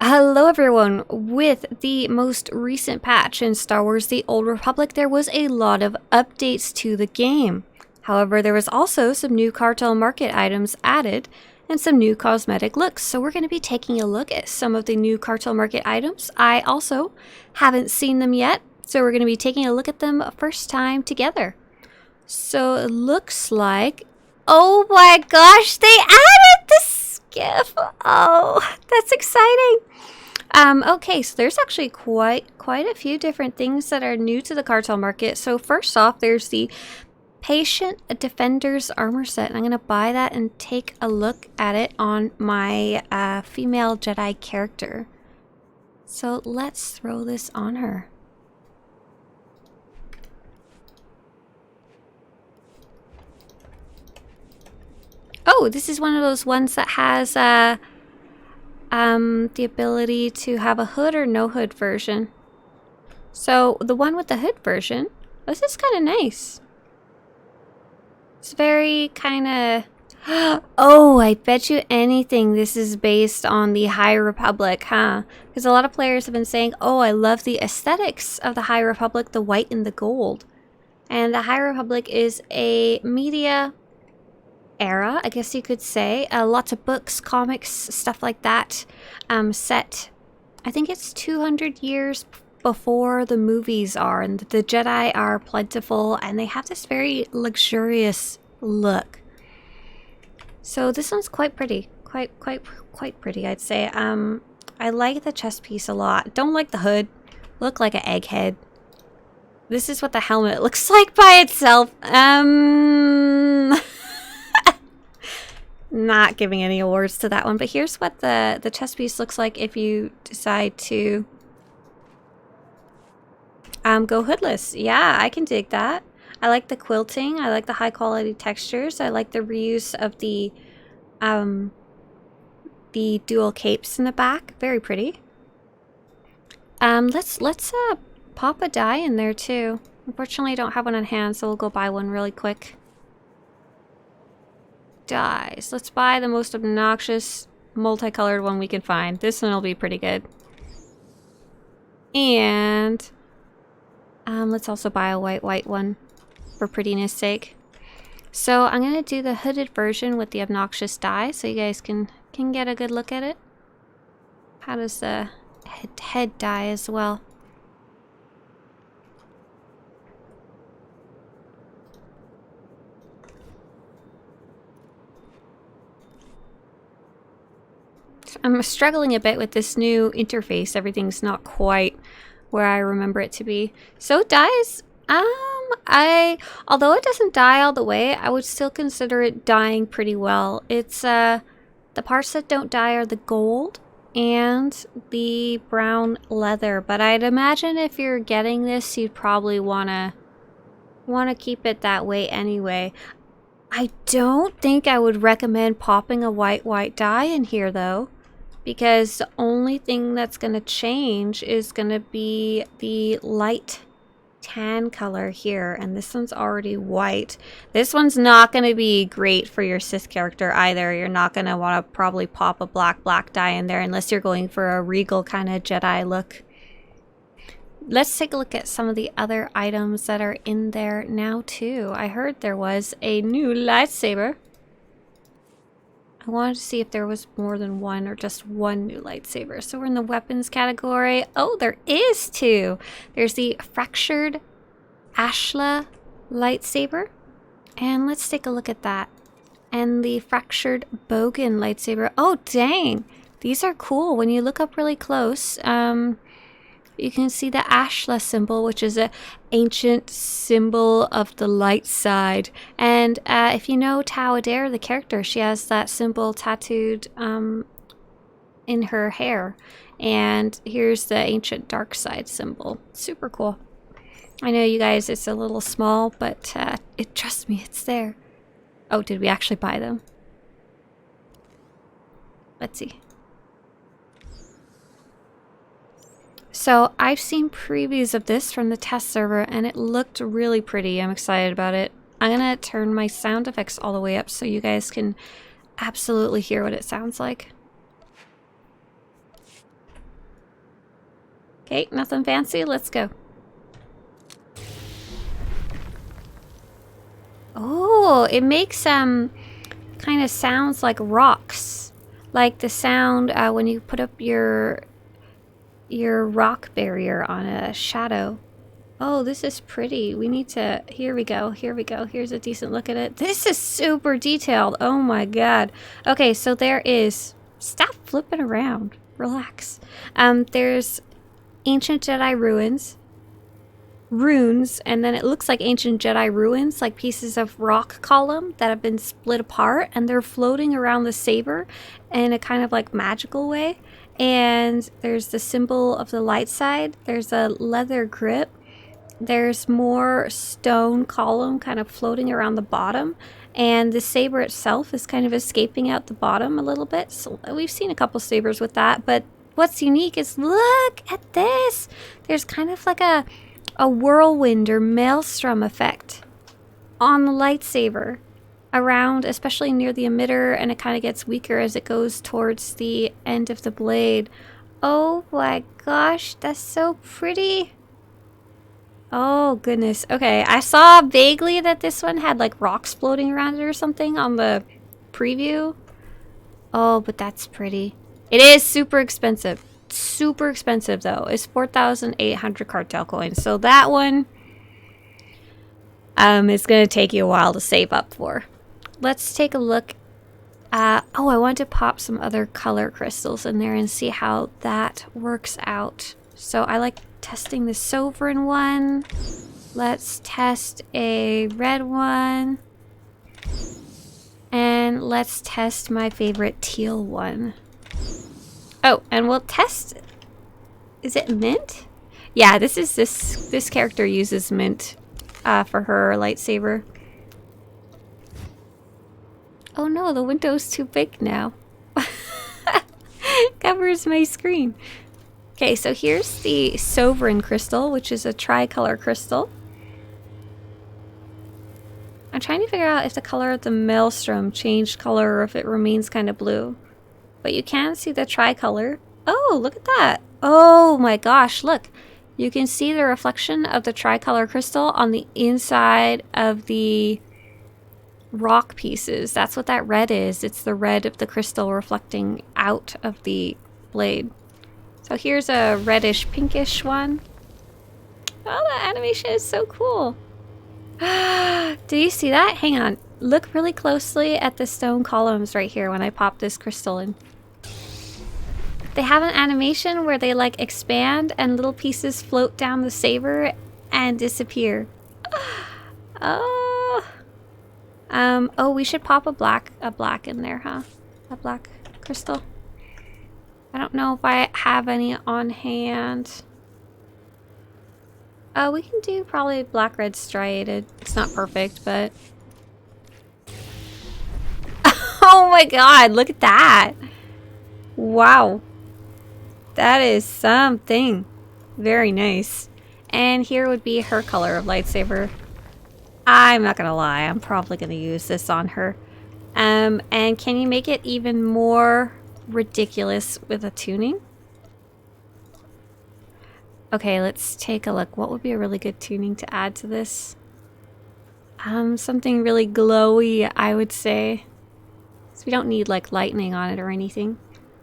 Hello everyone! With the most recent patch in Star Wars The Old Republic, there was a lot of updates to the game. However, there was also some new cartel market items added and some new cosmetic looks. So we're going to be taking a look at some of the new cartel market items. I also haven't seen them yet, so we're going to be taking a look at them first time together. So it looks like... Oh my gosh, they added the skiff! Oh, that's exciting! Okay, so there's actually quite a few different things that are new to the cartel market. So first off, there's the Patient Defender's armor set. And I'm going to buy that and take a look at it on my female Jedi character. So let's throw this on her. Oh, this is one of those ones that has the ability to have a hood or no hood version. So the one with the hood version, this is kind of nice. It's very kind of... Oh, I bet you anything this is based on the High Republic, huh? Because a lot of players have been saying, oh, I love the aesthetics of the High Republic, the white and the gold. And the High Republic is a media era, I guess you could say. Lots of books, comics, stuff like that. Set, I think it's 200 years before the movies are, and the Jedi are plentiful, and they have this very luxurious look. So this one's quite pretty, quite pretty, I'd say. I like the chest piece a lot. Don't like the hood. Look like an egghead. This is what the helmet looks like by itself. Not giving any awards to that one, but here's what the chest piece looks like if you decide to go hoodless. Yeah, I can dig that. I like the quilting. I like the high quality textures. I like the reuse of the dual capes in the back. Very pretty. Let's pop a die in there too. Unfortunately, I don't have one on hand, so we'll go buy one really quick. Dies. Let's buy the most obnoxious multicolored one we can find. This one will be pretty good. And let's also buy a white one for prettiness sake. So I'm gonna do the hooded version with the obnoxious dye so you guys can get a good look at it. How does the head dye as well? I'm struggling a bit with this new interface. Everything's not quite where I remember it to be. So dyes, although it doesn't dye all the way, I would still consider it dyeing pretty well. It's the parts that don't dye are the gold and the brown leather. But I'd imagine if you're getting this, you'd probably wanna keep it that way anyway. I don't think I would recommend popping a white dye in here though, because the only thing that's going to change is going to be the light tan color here, and this one's already white. This one's not going to be great for your Sith character either. You're not going to want to probably pop a black dye in there unless you're going for a regal kind of Jedi look. Let's take a look at some of the other items that are in there now too. I heard there was a new lightsaber. I wanted to see if there was more than one or just one new lightsaber. So we're in the weapons category. Oh, there is two. There's the fractured Ashla lightsaber. And let's take a look at that. And the fractured Bogan lightsaber. Oh, dang. These are cool. When you look up really close, you can see the Ashla symbol, which is an ancient symbol of the light side. And if you know Tau Adair, the character, she has that symbol tattooed in her hair. And here's the ancient dark side symbol. Super cool. I know you guys, it's a little small, but trust me, it's there. Oh, did we actually buy them? Let's see. So I've seen previews of this from the test server and it looked really pretty. I'm excited about it. I'm gonna turn my sound effects all the way up so you guys can absolutely hear what it sounds like. Okay, nothing fancy. Let's go. Oh, it makes kind of sounds like rocks. Like the sound when you put up your rock barrier on a shadow. Oh, this is pretty. We need to... Here we go. Here we go. Here's a decent look at it. This is super detailed. Oh my god. Okay, so there is... Stop flipping around. Relax. There's ancient Jedi runes, and then it looks like ancient Jedi ruins, like pieces of rock column that have been split apart, and they're floating around the saber in a kind of like magical way. And there's the symbol of the light side. There's a leather grip. There's more stone column kind of floating around the bottom, and the saber itself is kind of escaping out the bottom a little bit. So we've seen a couple sabers with that, but what's unique is look at this. There's kind of like a whirlwind or maelstrom effect on the lightsaber around, especially near the emitter, and it kind of gets weaker as it goes towards the end of the blade. Oh my gosh, that's so pretty. Oh goodness. Okay, I saw vaguely that this one had like rocks floating around it or something on the preview. Oh, but that's pretty. It is super expensive. Super expensive though. It's 4,800 cartel coins. So that one is going to take you a while to save up for. Let's take a look at... Oh, I want to pop some other color crystals in there and see how that works out. So I like testing the sovereign one. Let's test a red one. And let's test my favorite teal one. Oh, and we'll test... Is it mint? Yeah, this character uses mint for her lightsaber. Oh no, the window's too big now. Covers my screen. Okay, so here's the sovereign crystal, which is a tricolor crystal. I'm trying to figure out if the color of the maelstrom changed color or if it remains kind of blue. But you can see the tricolor. Oh, look at that. Oh my gosh, look. You can see the reflection of the tricolor crystal on the inside of the rock pieces. That's what that red is. It's the red of the crystal reflecting out of the blade. So here's a reddish pinkish one. Oh, the animation is so cool. Do you see that? Hang on. Look really closely at the stone columns right here when I pop this crystal in. They have an animation where they like expand and little pieces float down the saber and disappear. Oh. Oh, we should pop a black in there, huh? A black crystal. I don't know if I have any on hand. Oh, we can do probably black-red striated. It's not perfect, but... Oh my god, look at that! Wow. That is something. Very nice. And here would be her color of lightsaber. I'm not gonna lie, I'm probably gonna use this on her. And can you make it even more ridiculous with a tuning? Okay, let's take a look. What would be a really good tuning to add to this? Something really glowy, I would say. So we don't need like lightning on it or anything.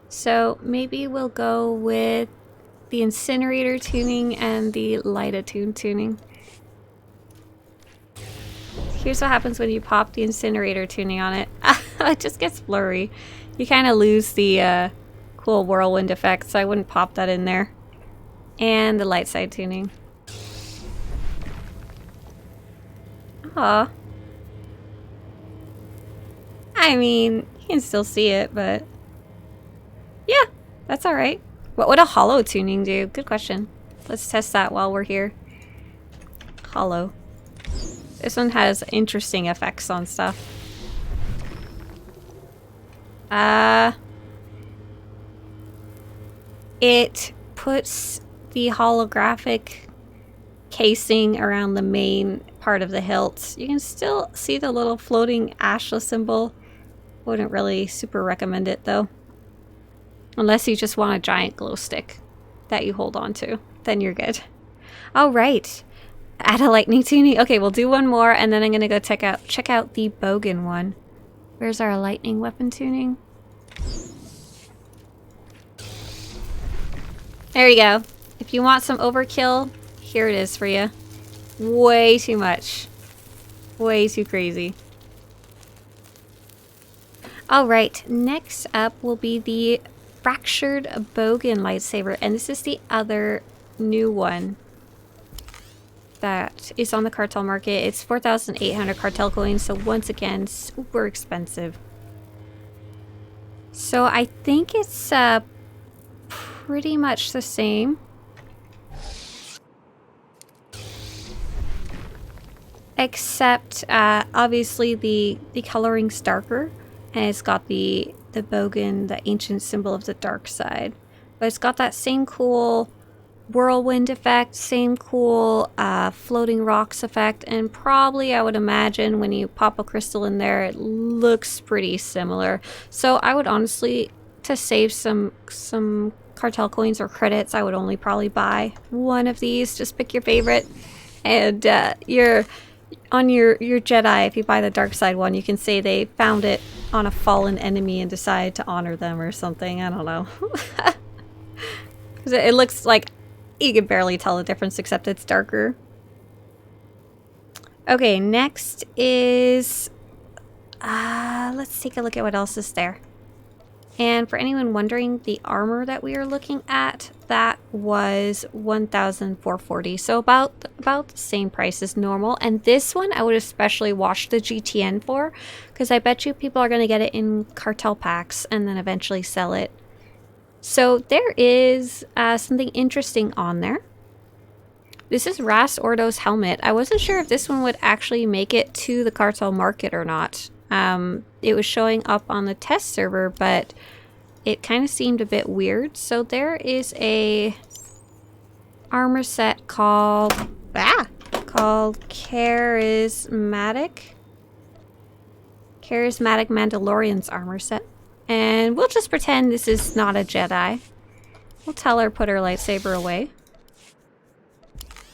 So maybe we'll go with the incinerator tuning and the light attune tuning. Here's what happens when you pop the incinerator tuning on it. It just gets blurry. You kind of lose the cool whirlwind effect, so I wouldn't pop that in there. And the light side tuning. Aw. I mean, you can still see it, but... yeah, that's alright. What would a hollow tuning do? Good question. Let's test that while we're here. Hollow. This one has interesting effects on stuff. It puts the holographic casing around the main part of the hilt. You can still see the little floating Ashla symbol. Wouldn't really super recommend it though. Unless you just want a giant glow stick that you hold on to. then you're good. All right. Add a lightning tuning. Okay, we'll do one more, and then I'm gonna go check out the Bogan one. Where's our lightning weapon tuning? There you go. If you want some overkill, here it is for you. Way too much. Way too crazy. Alright, next up will be the Fractured Bogan lightsaber, and this is the other new one that is on the cartel market. It's 4,800 cartel coins, so once again, super expensive. So I think it's pretty much the same. Except, obviously the coloring's darker, and it's got the Bogan, the ancient symbol of the dark side. But it's got that same cool whirlwind effect, same cool floating rocks effect, and probably, I would imagine, when you pop a crystal in there, it looks pretty similar. So I would honestly, to save some cartel coins or credits, I would only probably buy one of these. Just pick your favorite, and on your Jedi, if you buy the dark side one, you can say they found it on a fallen enemy and decided to honor them or something. I don't know. Because it looks like you can barely tell the difference, except it's darker. Okay, next is... let's take a look at what else is there. And for anyone wondering, the armor that we are looking at, that was 1,440. So about the same price as normal. And this one I would especially watch the GTN for, because I bet you people are going to get it in cartel packs and then eventually sell it. So there is something interesting on there. This is Ras Ordo's helmet. I wasn't sure if this one would actually make it to the cartel market or not. It was showing up on the test server, but it kind of seemed a bit weird. So there is a armor set called Charismatic Mandalorian's armor set. And we'll just pretend this is not a Jedi. We'll tell her put her lightsaber away.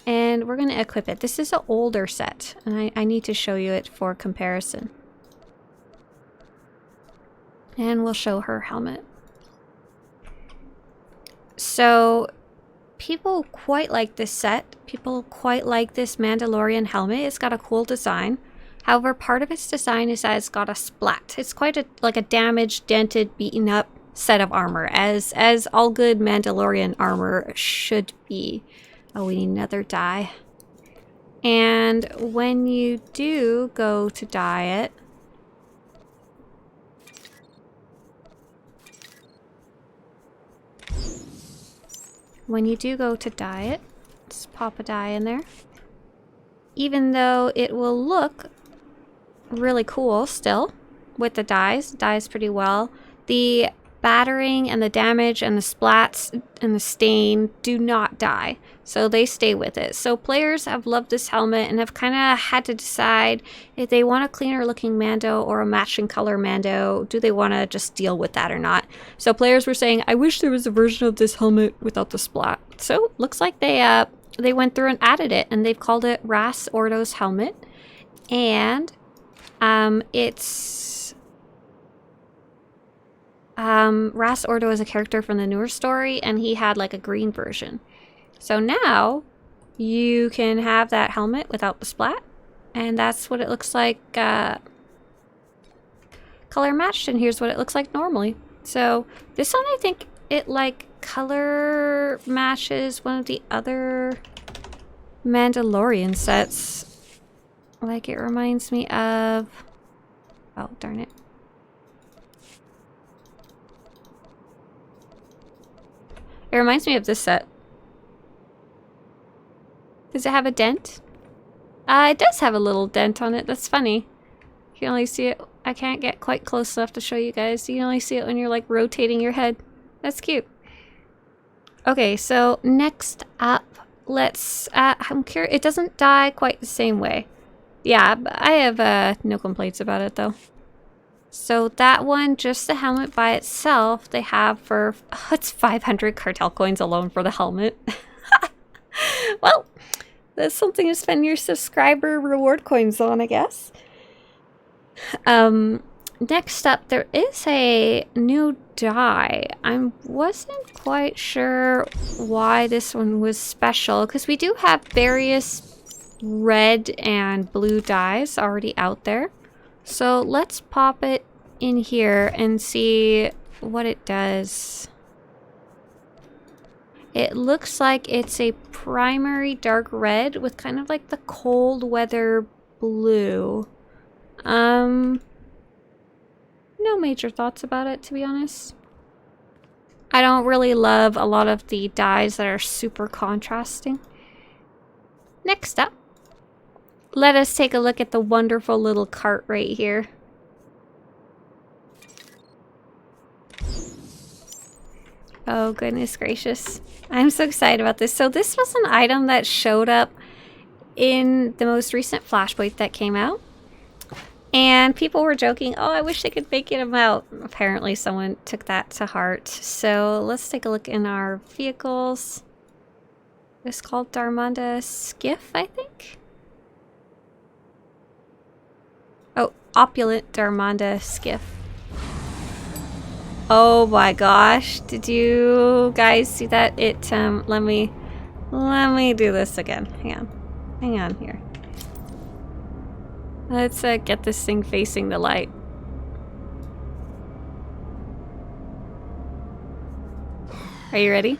And we're going to equip it. This is an older set, and I need to show you it for comparison. And we'll show her helmet. So, people quite like this set. People quite like this Mandalorian helmet. It's got a cool design. However, part of its design is that it's got a splat. It's quite like a damaged, dented, beaten up set of armor, as all good Mandalorian armor should be. Oh, we need another dye. And when you do go to dye it, just pop a dye in there. Even though it will look really cool still with the dyes pretty well, the battering and the damage and the splats and the stain do not die, so they stay with it. So players have loved this helmet and have kind of had to decide if they want a cleaner looking Mando or a matching color Mando. Do they want to just deal with that or not? So players were saying, I wish there was a version of this helmet without the splat. So looks like they went through and added it, and they've called it Ras Ordo's helmet. And it's Ras Ordo is a character from the newer story, and he had like a green version. So now you can have that helmet without the splat, and that's what it looks like color matched, and here's what it looks like normally. So this one, I think it like color matches one of the other Mandalorian sets. Like, it reminds me of... Oh, darn it. It reminds me of this set. Does it have a dent? It does have a little dent on it. That's funny. You can only see it. I can't get quite close enough to show you guys. You can only see it when you're like rotating your head. That's cute. Okay, so next up, let's... I'm curious. It doesn't die quite the same way. Yeah, I have no complaints about it though. So that one, just the helmet by itself, they have for... Oh, it's 500 cartel coins alone for the helmet. Well, that's something to spend your subscriber reward coins on, I guess. Next up, there is a new die. I wasn't quite sure why this one was special, because we do have various red and blue dies already out there. So let's pop it in here and see what it does. It looks like it's a primary dark red with kind of like the cold weather blue. No major thoughts about it, to be honest. I don't really love a lot of the dyes that are super contrasting. Next up, let us take a look at the wonderful little cart right here. Oh, goodness gracious. I'm so excited about this. So this was an item that showed up in the most recent Flashpoint that came out. And people were joking, oh, I wish they could make it out. Apparently someone took that to heart. So let's take a look in our vehicles. It's called Dar'Manda Skiff, I think. Oh, Opulent Darmonda Skiff. Oh my gosh, did you guys see that? It, let me do this again. Hang on here. Let's get this thing facing the light. Are you ready?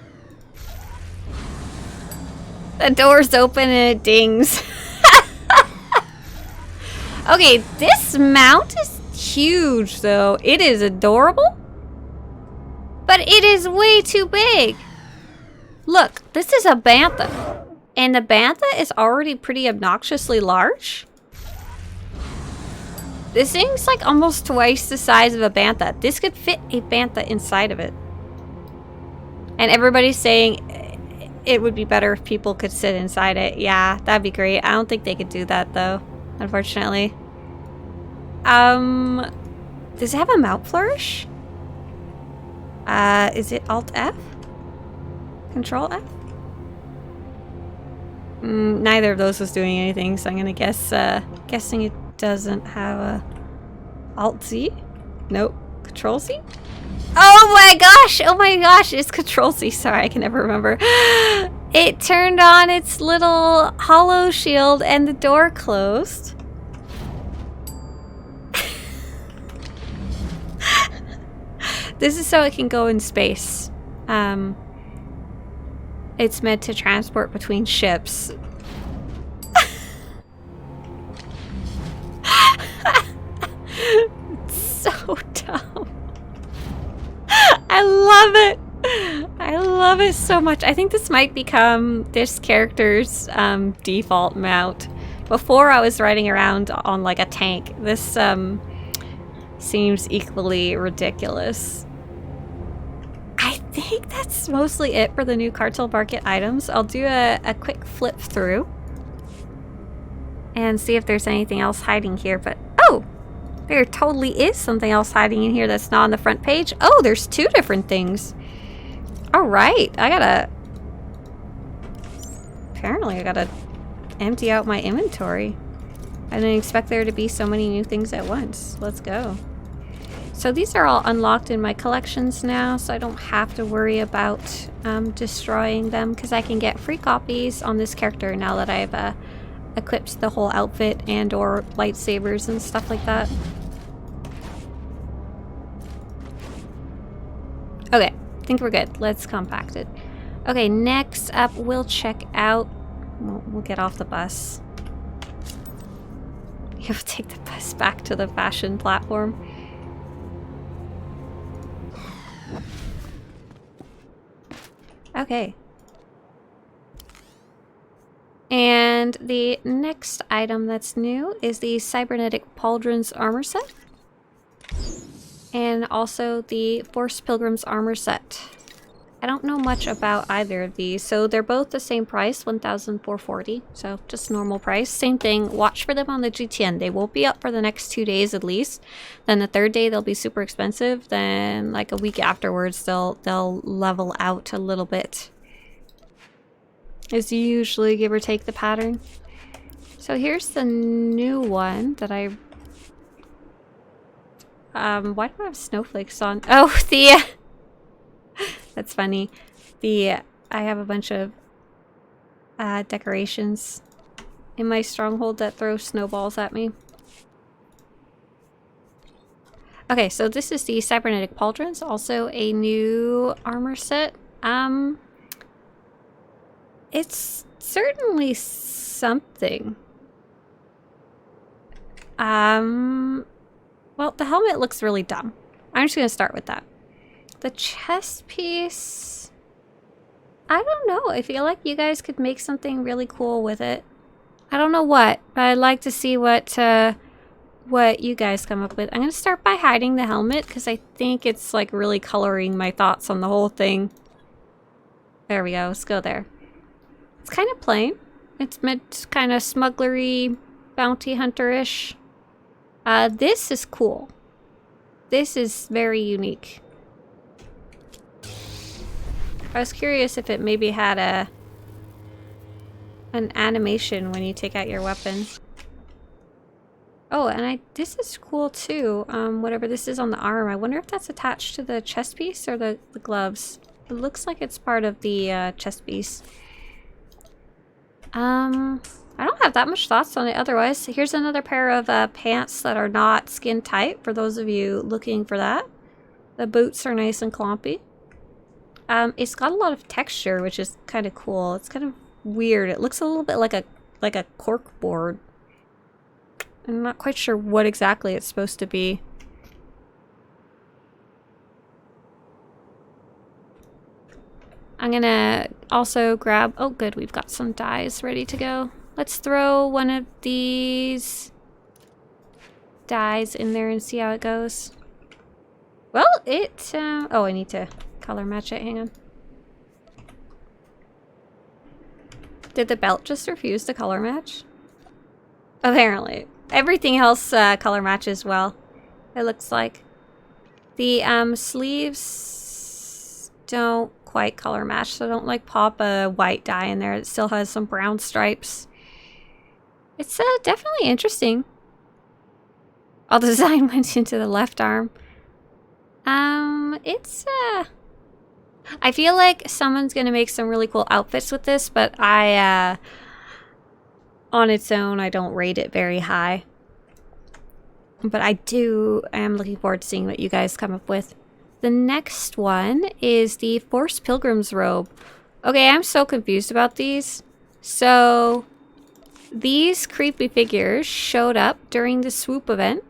The door's open and it dings. Okay, this mount is huge though. It is adorable, but it is way too big. Look, this is a bantha, and the bantha is already pretty obnoxiously large. This thing's like almost twice the size of a bantha. This could fit a bantha inside of it. And everybody's saying it would be better if people could sit inside it. Yeah, that'd be great. I don't think they could do that though, unfortunately. Does it have a mount flourish? Is it Alt F? Control F? Neither of those was doing anything, so I'm gonna guess, guessing it doesn't have a Alt Z? Nope. Control Z? Oh my gosh, it's Control Z. Sorry, I can never remember. It turned on its little hollow shield and the door closed. This is so it can go in space. It's meant to transport between ships. It's so dumb. I love it. I love it so much. I think this might become this character's default mount. Before I was riding around on like a tank. This seems equally ridiculous. I think that's mostly it for the new Cartel Market items. I'll do a quick flip through and see if there's anything else hiding here, but oh! There totally is something else hiding in here that's not on the front page. Oh, there's two different things. Alright, apparently I gotta empty out my inventory. I didn't expect there to be so many new things at once. Let's go. So these are all unlocked in my collections now, so I don't have to worry about destroying them, because I can get free copies on this character now that I've equipped the whole outfit and or lightsabers and stuff like that. Okay, I think we're good. Let's compact it. Okay, next up we'll check out... We'll get off the bus. You'll take the bus back to the fashion platform. Okay. And the next item that's new is the Cybernetic Pauldrons armor set. And also the Force Pilgrim's armor set. I don't know much about either of these, so they're both the same price, $1,440. So just normal price. Same thing, watch for them on the GTN. They won't be up for the next 2 days at least. Then the third day they'll be super expensive. Then like a week afterwards they'll level out a little bit. is usually give or take the pattern. So here's the new one that I... why do I have snowflakes on? Oh, the... That's funny. I have a bunch of decorations in my stronghold that throw snowballs at me. Okay, so this is the Cybernetic Pauldrons, also a new armor set. It's certainly something. Well, the helmet looks really dumb. I'm just gonna start with that. The chest piece... I don't know. I feel like you guys could make something really cool with it. I don't know what, but I'd like to see what you guys come up with. I'm gonna start by hiding the helmet because I think it's like really coloring my thoughts on the whole thing. There we go. Let's go there. It's kind of plain. It's meant kind of smugglery, bounty hunter-ish. This is cool. This is very unique. I was curious if it maybe had an animation when you take out your weapon. Oh, and this is cool too. Whatever this is on the arm. I wonder if that's attached to the chest piece or the gloves. It looks like it's part of the chest piece. I don't have that much thoughts on it otherwise. Here's another pair of pants that are not skin tight for those of you looking for that. The boots are nice and clumpy. It's got a lot of texture, which is kind of cool. It's kind of weird. It looks a little bit like a cork board. I'm not quite sure what exactly it's supposed to be. I'm gonna also grab... Oh, good. We've got some dyes ready to go. Let's throw one of these dyes in there and see how it goes. Well, oh, I need to color match it. Hang on. Did the belt just refuse to color match? Apparently. Everything else color matches well, it looks like. The sleeves don't quite color match, so don't like pop a white dye in there. It still has some brown stripes. It's definitely interesting. All the design went into the left arm. I feel like someone's gonna make some really cool outfits with this, but on its own, I don't rate it very high. But I am looking forward to seeing what you guys come up with. The next one is the Forced Pilgrim's robe. Okay, I'm so confused about these. So, these creepy figures showed up during the swoop event.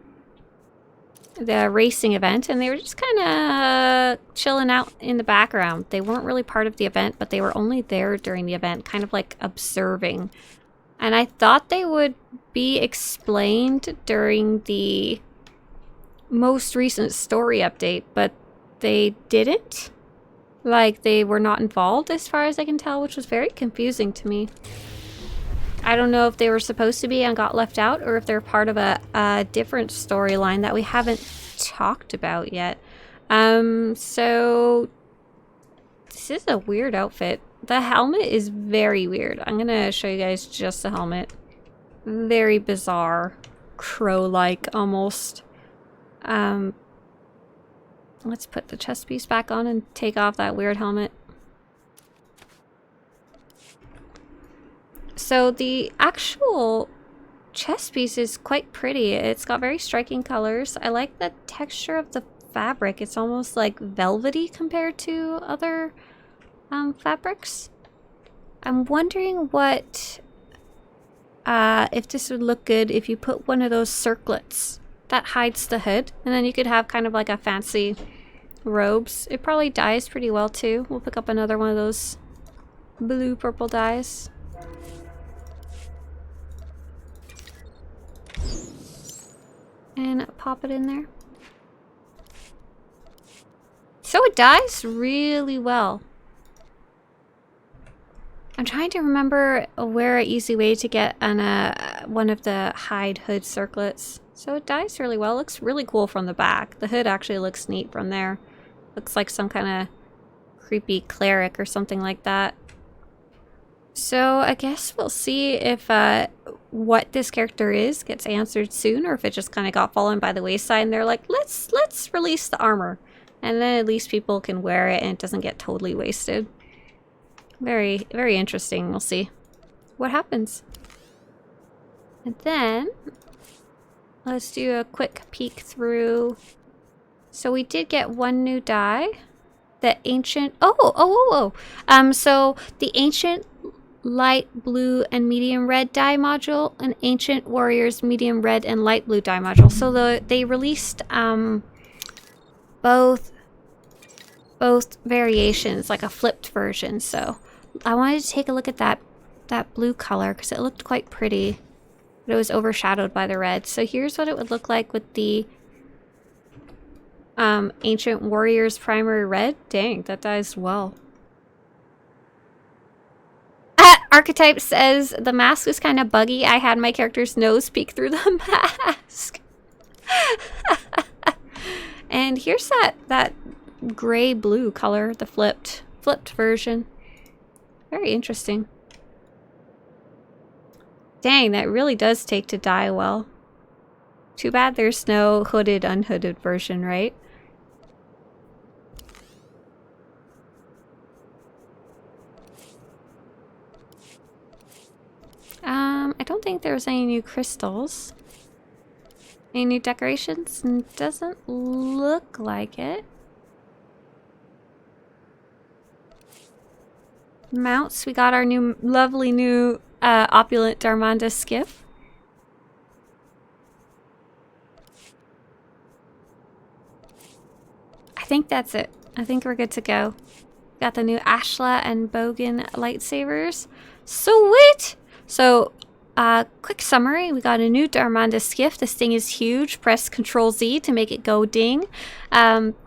The racing event, and they were just kind of chilling out in the background. They weren't really part of the event, but they were only there during the event, kind of like observing. And I thought they would be explained during the most recent story update, but they didn't. Like, they were not involved as far as I can tell, which was very confusing to me. I don't know if they were supposed to be and got left out, or if they're part of a different storyline that we haven't talked about yet. So this is a weird outfit. The helmet is very weird. I'm gonna show you guys just the helmet. Very bizarre. Crow-like, almost. Let's put the chest piece back on and take off that weird helmet. So the actual chest piece is quite pretty. It's got very striking colors. I like the texture of the fabric. It's almost like velvety compared to other fabrics. I'm wondering what if this would look good if you put one of those circlets that hides the hood, and then you could have kind of like a fancy robes. It probably dyes pretty well too. We'll pick up another one of those blue purple dyes. And pop it in there. So it dyes really well. I'm trying to remember where an easy way to get on one of the hide hood circlets. So it dyes really well. It looks really cool from the back. The hood actually looks neat from there. Looks like some kind of creepy cleric or something like that. So I guess we'll see if what this character is gets answered soon, or if it just kind of got fallen by the wayside and they're like, let's release the armor. And then at least people can wear it and it doesn't get totally wasted. Very, very interesting. We'll see what happens. And then let's do a quick peek through. So we did get one new die. The ancient... So the ancient light blue and medium red dye module, and ancient warriors medium red and light blue dye module. So they released both variations, like a flipped version. So I wanted to take a look at that blue color because it looked quite pretty, but it was overshadowed by the red. So here's what it would look like with the ancient warriors primary red. Dang, that dyes well. Archetype says the mask was kind of buggy. I had my character's nose peek through the mask. And here's that gray blue color, the flipped version. Very interesting. Dang, that really does take to dye well. Too bad there's no hooded, unhooded version, right? I don't think there's any new crystals. Any new decorations? Doesn't look like it. Mounts, we got our new, lovely new Opulent Darmonda Skiff. I think that's it. I think we're good to go. Got the new Ashla and Bogan lightsabers. Sweet! So, quick summary. We got a new Dar'Manda Skiff. This thing is huge. Press Ctrl-Z to make it go ding.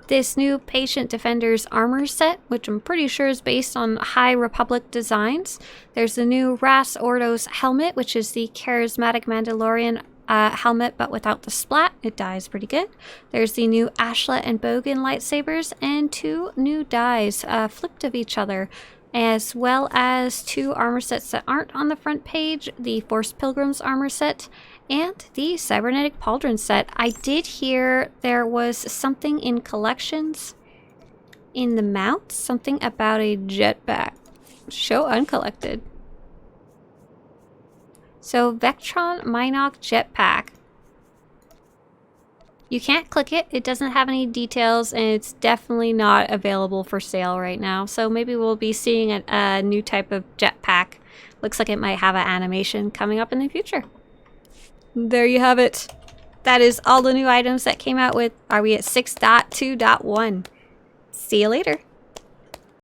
This new Patient Defender's armor set, which I'm pretty sure is based on High Republic designs. There's the new Ras Ordo's helmet, which is the charismatic Mandalorian helmet, but without the splat. It dies pretty good. There's the new Ashla and Bogan lightsabers, and 2 new dies flipped of each other, as well as 2 armor sets that aren't on the front page, the Force Pilgrim's armor set and the Cybernetic Pauldron set. I did hear there was something in collections in the mount, something about a jetpack. Show uncollected. So Vectron Mynock Jetpack. You can't click it. It doesn't have any details, and it's definitely not available for sale right now. So maybe we'll be seeing a new type of jetpack. Looks like it might have an animation coming up in the future. There you have it. That is all the new items that came out with. Are we at 6.2.1? See you later.